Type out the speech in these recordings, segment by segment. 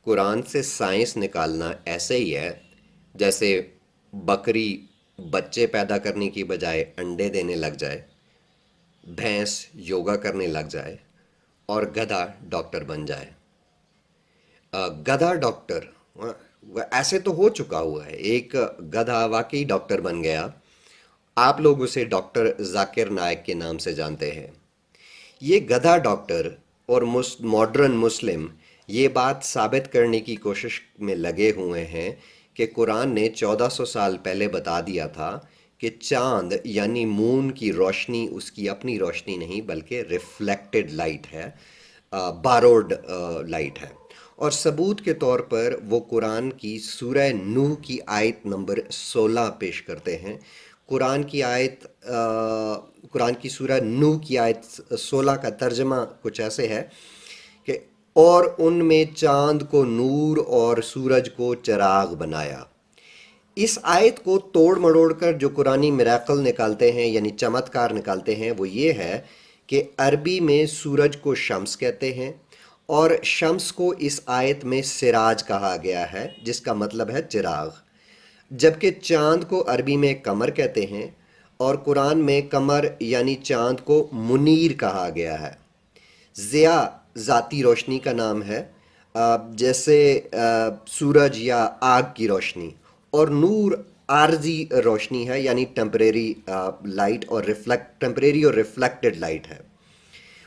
قرآن سے سائنس نکالنا ایسے ہی ہے جیسے بکری بچے پیدا کرنے کی بجائے انڈے دینے لگ جائے، بھینس یوگا کرنے لگ جائے اور گدھا ڈاکٹر بن جائے۔ گدھا ڈاکٹر ایسے تو ہو چکا ہوا ہے، ایک گدھا واقعی ڈاکٹر بن گیا۔ آپ لوگ اسے ڈاکٹر ذاکر نائک کے نام سے جانتے ہیں۔ یہ گدھا ڈاکٹر اور ماڈرن مسلم یہ بات ثابت کرنے کی کوشش میں لگے ہوئے ہیں کہ قرآن نے 1400 سال پہلے بتا دیا تھا کہ چاند یعنی مون کی روشنی اس کی اپنی روشنی نہیں بلکہ ریفلیکٹڈ لائٹ ہے، باروڈ لائٹ ہے۔ اور ثبوت کے طور پر وہ قرآن کی سورہ نوح کی آیت نمبر 16 پیش کرتے ہیں۔ قرآن کی سورہ نوح کی آیت 16 کا ترجمہ کچھ ایسے ہے کہ اور ان میں چاند کو نور اور سورج کو چراغ بنایا۔ اس آیت کو توڑ مڑوڑ کر جو قرآنی میراکل نکالتے ہیں یعنی چمتکار نکالتے ہیں وہ یہ ہے کہ عربی میں سورج کو شمس کہتے ہیں اور شمس کو اس آیت میں سراج کہا گیا ہے جس کا مطلب ہے چراغ، جبکہ چاند کو عربی میں قمر کہتے ہیں اور قرآن میں قمر یعنی چاند کو منیر کہا گیا ہے۔ ضیاء ذاتی روشنی کا نام ہے، جیسے سورج یا آگ کی روشنی، اور نور عارضی روشنی ہے یعنی ٹیمپریری لائٹ اور ٹیمپریری اور ریفلیکٹڈ لائٹ ہے۔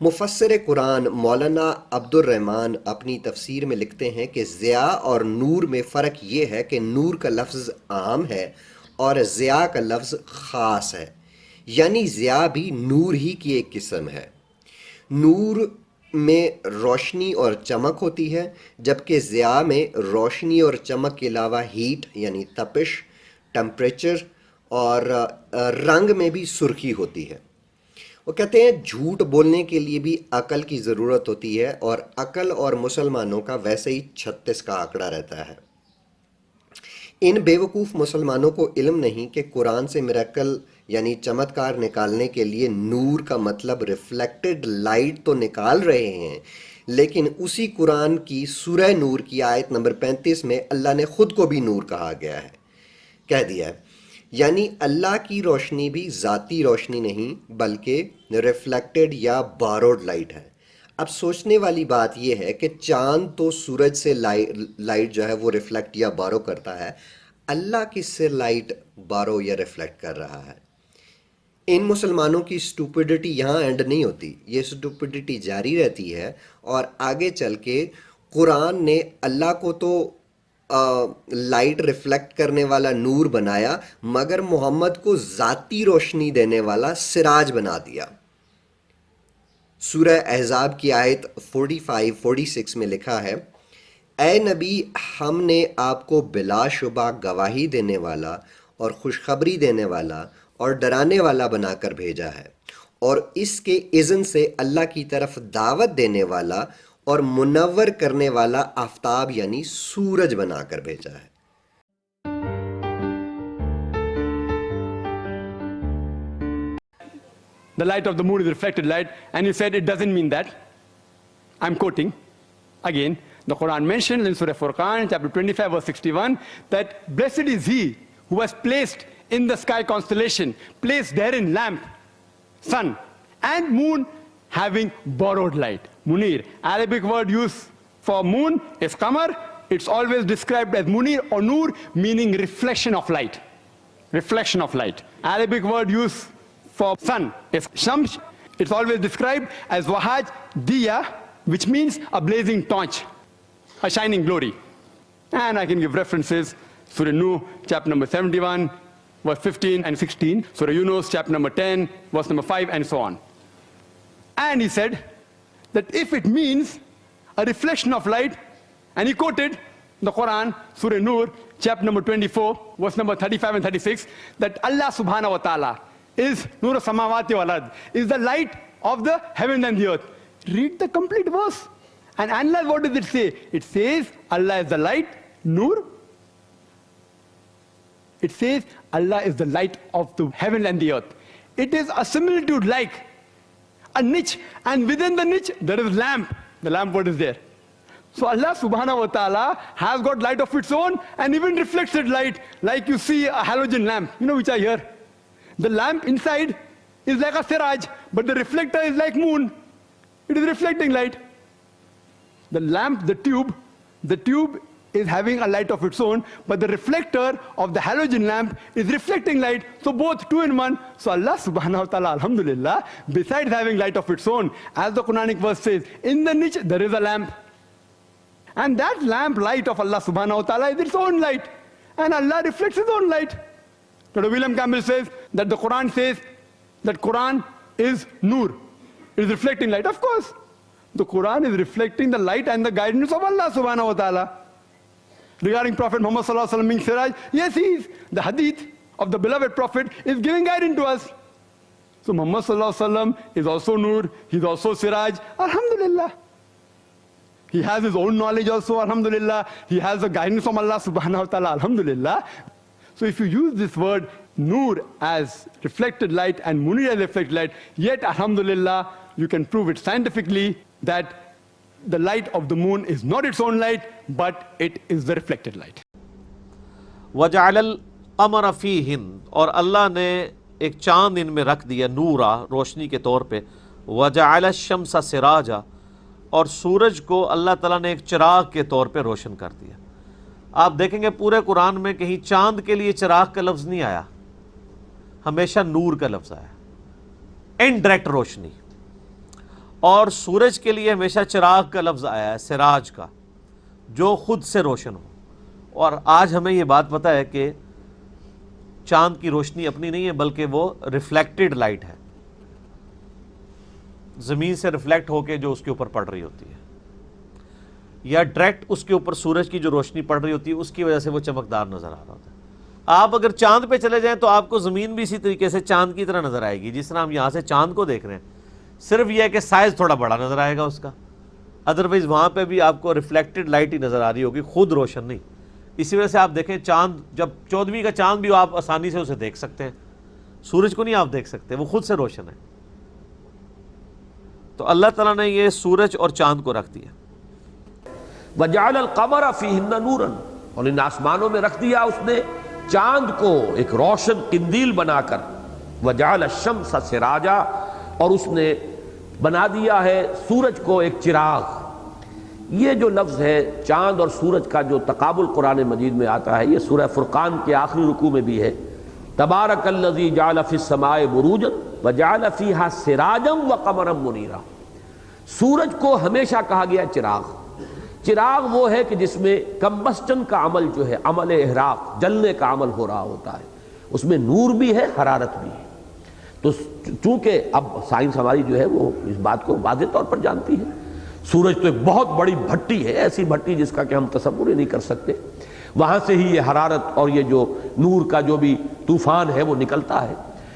مفسر قرآن مولانا عبد الرحمن اپنی تفسیر میں لکھتے ہیں کہ ضیاء اور نور میں فرق یہ ہے کہ نور کا لفظ عام ہے اور ضیاء کا لفظ خاص ہے، یعنی ضیاء بھی نور ہی کی ایک قسم ہے۔ نور میں روشنی اور چمک ہوتی ہے جبکہ ضیاء میں روشنی اور چمک کے علاوہ ہیٹ یعنی تپش، ٹمپریچر اور رنگ میں بھی سرخی ہوتی ہے۔ وہ کہتے ہیں جھوٹ بولنے کے لیے بھی عقل کی ضرورت ہوتی ہے اور عقل اور مسلمانوں کا ویسے ہی 36 کا آنکڑا رہتا ہے۔ ان بیوقوف مسلمانوں کو علم نہیں کہ قرآن سے میراکل یعنی چمتکار نکالنے کے لیے نور کا مطلب ریفلیکٹڈ لائٹ تو نکال رہے ہیں، لیکن اسی قرآن کی سورہ نور کی آیت نمبر 35 میں اللہ نے خود کو بھی نور کہہ دیا ہے، یعنی اللہ کی روشنی بھی ذاتی روشنی نہیں بلکہ ریفلیکٹڈ یا باروڈ لائٹ ہے۔ اب سوچنے والی بات یہ ہے کہ چاند تو سورج سے لائٹ جو ہے وہ ریفلیکٹ یا بارو کرتا ہے، اللہ کس سے لائٹ بارو یا ریفلیکٹ کر رہا ہے؟ ان مسلمانوں کی سٹوپڈٹی یہاں اینڈ نہیں ہوتی، یہ سٹوپڈٹی جاری رہتی ہے اور آگے چل کے قرآن نے اللہ کو تو لائٹ ریفلیکٹ کرنے والا نور بنایا مگر محمد کو ذاتی روشنی دینے والا سراج بنا دیا۔ سورہ احزاب کی آیت 45-46 میں لکھا ہے، اے نبی ہم نے آپ کو بلا شبہ گواہی دینے والا اور خوشخبری دینے والا اور ڈرانے والا بنا کر بھیجا ہے، اور اس کے اذن سے اللہ کی طرف دعوت دینے والا اور منور کرنے والا آفتاب یعنی سورج بنا کر بھیجا ہے۔ The light of the moon is reflected light, and you said it doesn't mean that. I'm quoting again. The Quran mentions in Surah Furqan, chapter 25, verse 61, that blessed is he who has placed in the sky constellation, placed therein lamp, sun, and moon having borrowed light. Munir, Arabic word used for moon is qamar. It's always described as munir or nur, meaning reflection of light. Reflection of light. Arabic word used for sun is shams. It's always described as wahaj diya, which means a blazing torch, a shining glory. And I can give references: Surah Nuh, chapter number 71, verse 15 and 16. Surah Yunus, chapter number 10, verse number 5, and so on. And he said that if it means a reflection of light, and he quoted the Quran, Surah Nur, chapter number 24, verse number 35 and 36, that Allah subhanahu wa ta'ala is Nur samawati wal ard, is the light of the heaven and the earth. Read the complete verse and analyze what does it say. It says Allah is the light, Nur. It says Allah is the light of the heaven and the earth. It is a similitude like a niche, and within the niche there is lamp. The lamp, what is there? So Allah subhanahu wa ta'ala has got light of its own and even reflected light, like you see a halogen lamp, which are here. The lamp inside is like a siraj, but the reflector is like moon. It is reflecting light. The lamp, the tube is having a light of its own, but the reflector of the halogen lamp is reflecting light. So both two in one. So Allah subhanahu wa ta'ala, alhamdulillah, besides having light of its own, as the Quranic verse says, in the niche there is a lamp. And that lamp light of Allah subhanahu wa ta'ala is its own light. And Allah reflects his own light. Dr. William Campbell says that the Quran says that Quran is nur. It is reflecting light. Of course, the Quran is reflecting the light and the guidance of Allah subhanahu wa ta'ala. Regarding Prophet Muhammad sallallahu alaihi wasallam being siraj, yes, he is. The hadith of the beloved Prophet is giving guidance to us. So Muhammad sallallahu alaihi wasallam is also nur, he is also siraj, alhamdulillah. He has his own knowledge also, alhamdulillah. He has the guidance from Allah subhanahu wa ta'ala, alhamdulillah. So if you use this word nur as reflected light and munir as reflected light, yet alhamdulillah, you can prove it scientifically that the light of the moon is not its own light, but it is the reflected light. وَجَعَلَ الْقَمَرَ فِيهِنْ, اور اللہ نے ایک چاند ان میں رکھ دیا نورا، روشنی کے طور پہ. وَجَعَلَ الشَّمْسَ سِرَاجًا، اور سورج کو اللہ تعالیٰ نے ایک چراغ کے طور پہ روشن کر دیا. آپ دیکھیں گے پورے قرآن میں کہیں چاند کے لیے چراغ کا لفظ نہیں آیا، ہمیشہ نور کا لفظ آیا، انڈائریکٹ روشنی. اور سورج کے لیے ہمیشہ چراغ کا لفظ آیا ہے، سراج کا، جو خود سے روشن ہو. اور آج ہمیں یہ بات پتہ ہے کہ چاند کی روشنی اپنی نہیں ہے، بلکہ وہ ریفلیکٹڈ لائٹ ہے، زمین سے ریفلیکٹ ہو کے جو اس کے اوپر پڑ رہی ہوتی ہے، یا ڈائریکٹ اس کے اوپر سورج کی جو روشنی پڑ رہی ہوتی ہے، اس کی وجہ سے وہ چمکدار نظر آ رہا ہوتا ہے. آپ اگر چاند پہ چلے جائیں تو آپ کو زمین بھی اسی طریقے سے چاند کی طرح نظر آئے گی، جس طرح ہم یہاں سے چاند کو دیکھ رہے ہیں. صرف یہ ہے کہ سائز تھوڑا بڑا نظر آئے گا اس کا، ادروائز وہاں پہ بھی آپ کو ریفلیکٹڈ لائٹ ہی نظر آ رہی ہوگی، خود روشن نہیں. اسی وجہ سے آپ دیکھیں چاند، جب 14ویں کا چاند بھی آپ آسانی سے اسے دیکھ سکتے ہیں، سورج کو نہیں آپ دیکھ سکتے، وہ خود سے روشن ہے. تو اللہ تعالیٰ نے یہ سورج اور چاند کو رکھ دیا. وَجَعَلَ الْقَمَرَ فِيهِنَّ نُورًا، اور ان آسمانوں میں رکھ دیا اس نے چاند کو ایک روشن قندیل بنا کر. وَجَعَلَ الشَّمْسَ سِرَاجًا، اور اس نے بنا دیا ہے سورج کو ایک چراغ. یہ جو لفظ ہے چاند اور سورج کا جو تقابل قرآن مجید میں آتا ہے، یہ سورہ فرقان کے آخری رکوع میں بھی ہے. تبارک الذی جعل فی السماء بروجا وجعل فیہا سراجا وقمرا منیرا. سورج کو ہمیشہ کہا گیا چراغ. چراغ وہ ہے کہ جس میں کمبسٹن کا عمل جو ہے، عمل احراق، جلنے کا عمل ہو رہا ہوتا ہے، اس میں نور بھی ہے، حرارت بھی ہے. تو چونکہ اب سائنس ہماری جو ہے وہ اس بات کو واضح طور پر جانتی ہے، سورج تو ایک بہت بڑی بھٹی ہے، ایسی بھٹی جس کا کہ ہم تصور ہی نہیں کر سکتے. وہاں سے ہی یہ حرارت اور یہ جو نور کا جو بھی طوفان ہے وہ نکلتا ہے.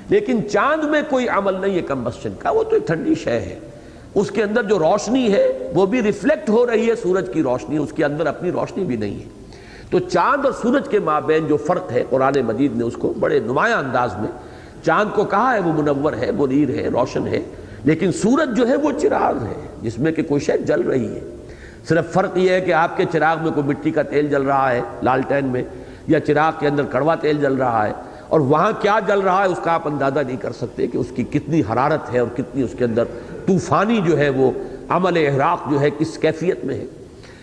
لیکن چاند میں کوئی عمل نہیں ہے کمبسچن کا، وہ تو ایک ٹھنڈی شے ہے. اس کے اندر جو روشنی ہے وہ بھی ریفلیکٹ ہو رہی ہے سورج کی روشنی، اس کے اندر اپنی روشنی بھی نہیں ہے. تو چاند اور سورج کے مابین جو فرق ہے، قرآن مجید نے اس کو بڑے نمایاں انداز میں چاند کو کہا ہے وہ منور ہے، منیر ہے، روشن ہے، لیکن سورج جو ہے وہ چراغ ہے جس میں کہ کوئی شے جل رہی ہے. صرف فرق یہ ہے کہ آپ کے چراغ میں کوئی مٹی کا تیل جل رہا ہے لالٹین میں، یا چراغ کے اندر کڑوا تیل جل رہا ہے، اور وہاں کیا جل رہا ہے اس کا آپ اندازہ نہیں کر سکتے کہ اس کی کتنی حرارت ہے اور کتنی اس کے اندر طوفانی جو ہے وہ عمل احراق جو ہے کس کیفیت میں ہے.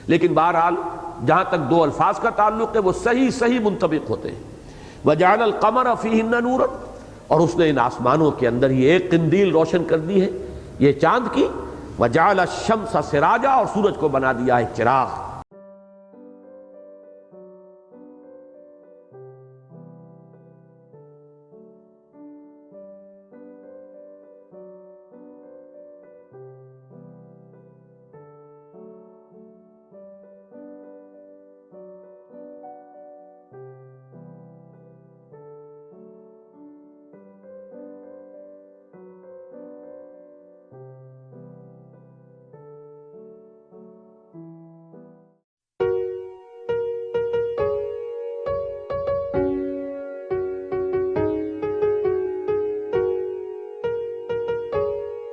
لیکن بہرحال جہاں تک دو الفاظ کا تعلق ہے وہ صحیح منطبق ہوتے ہیں. وَجَعَلَ الْقَمَرَ فِيهِنَّ نُورًا، اور اس نے ان آسمانوں کے اندر یہ ایک قندیل روشن کر دی ہے، یہ چاند کی. وَجَعَلَ الشَّمْسَ سِرَاجًا، اور سورج کو بنا دیا ہے چراغ.